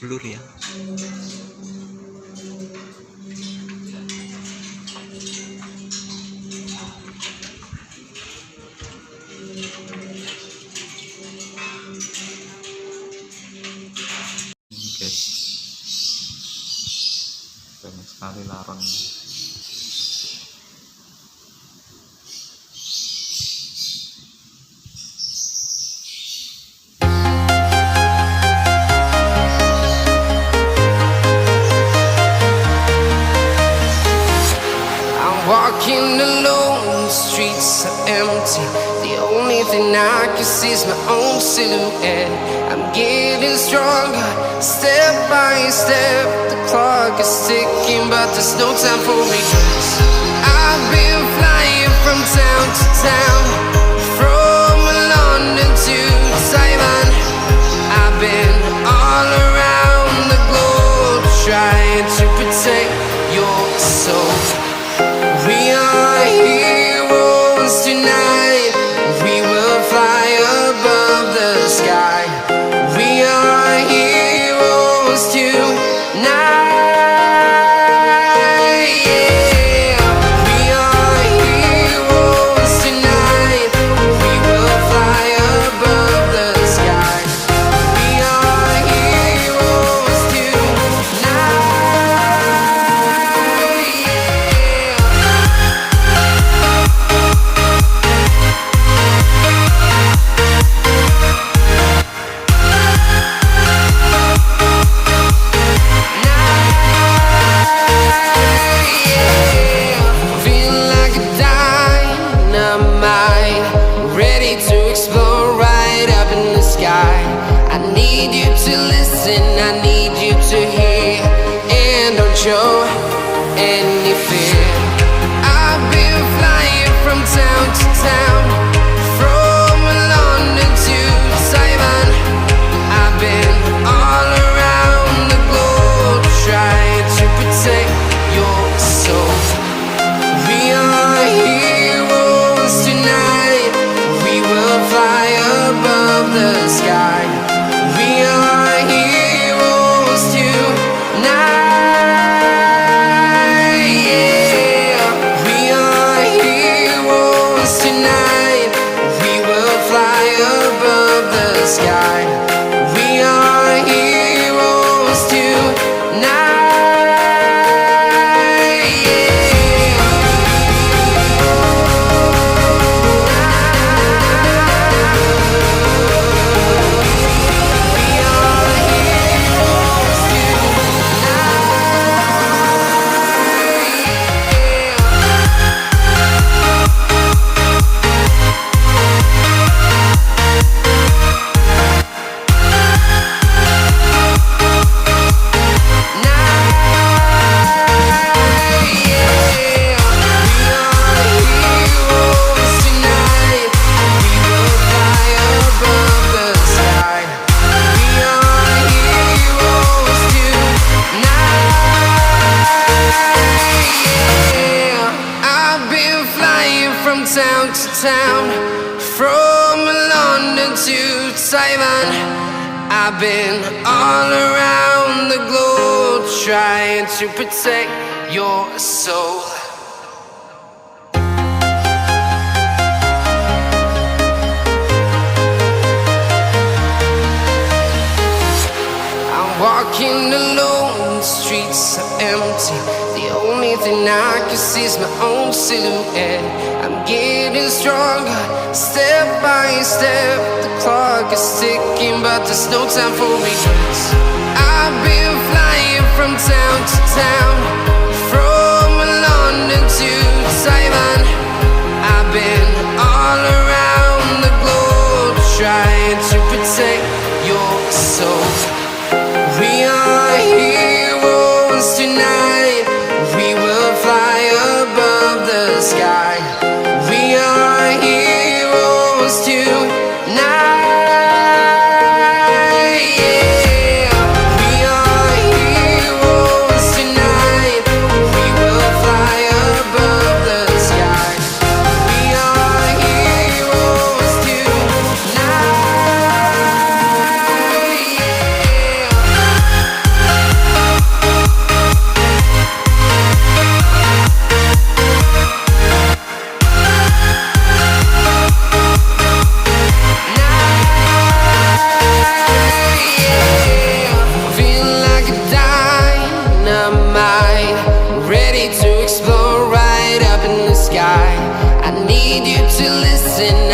blur ya. Ini guys, banyak sekali laron. Walking alone, the streets are empty. The only thing I can see is my own silhouette. I'm getting stronger, step by step. The clock is ticking, but there's no time for regrets. I've been flying from town to town, from London to Taiwan. I've been all around the globe, trying to protect your soul. We are heroes tonight. We will fly above the sky. We are heroes tonight. Yeah. We are heroes tonight. We will fly above the sky. We are heroes tonight. I need you to hear, and don't show any fear. I've been flying from town to town, from London to Taiwan. I've been all around the globe, trying to protect your soul. We are heroes tonight. We will fly above the sky. We are heroes tonight. Yeah. We are heroes tonight. We will fly above the sky. We are heroes tonight. Town to town, from London to Taiwan. I've been all around the globe, trying to protect your soul. I'm walking alone, the streets are empty. The only thing I can see is my own silhouette. I'm getting stronger, step by step. The clock is ticking, but there's no time for regrets. I've been flying from town to town, from London to Taiwan. I've been all around the globe, trying to protect your soul. We are heroes tonight. We will fly above the sky. We are heroes tonight. Yeah. We are heroes tonight. We will fly above the sky. We are heroes tonight. Yeah.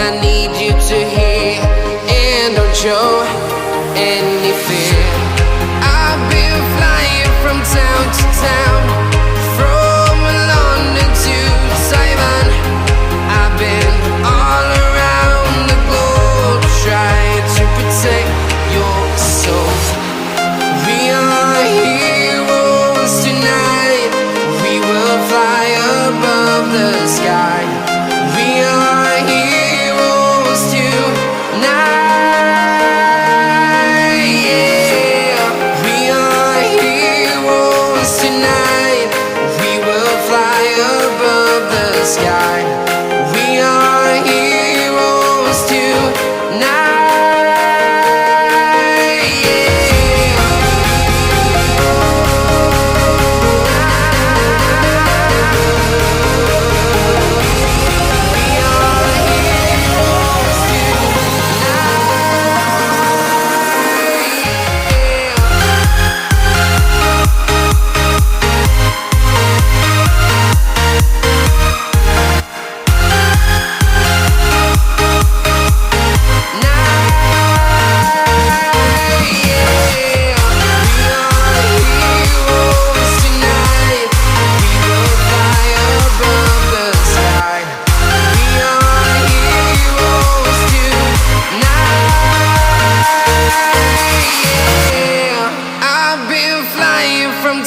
I need you to hear, and don't show any fear. I've been flying from town to town, from London to Taiwan. I've been all around the globe trying to protect your soul. We are heroes tonight. We will fly above the sky. We are heroes tonight. Yeah. We are heroes tonight. We will fly above the sky. We are heroes tonight.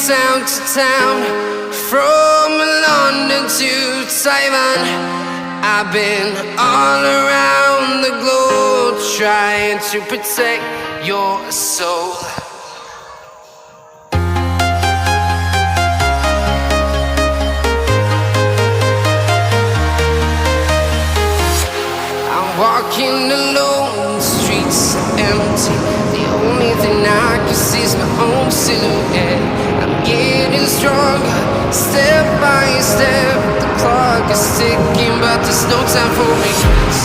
Town to town, from London to Taiwan. I've been all around the globe trying to protect your soul. I'm walking alone, the streets are empty. The only thing I can see is my own silhouette. I'm getting stronger, step by step. The clock is ticking, but there's no time for regrets.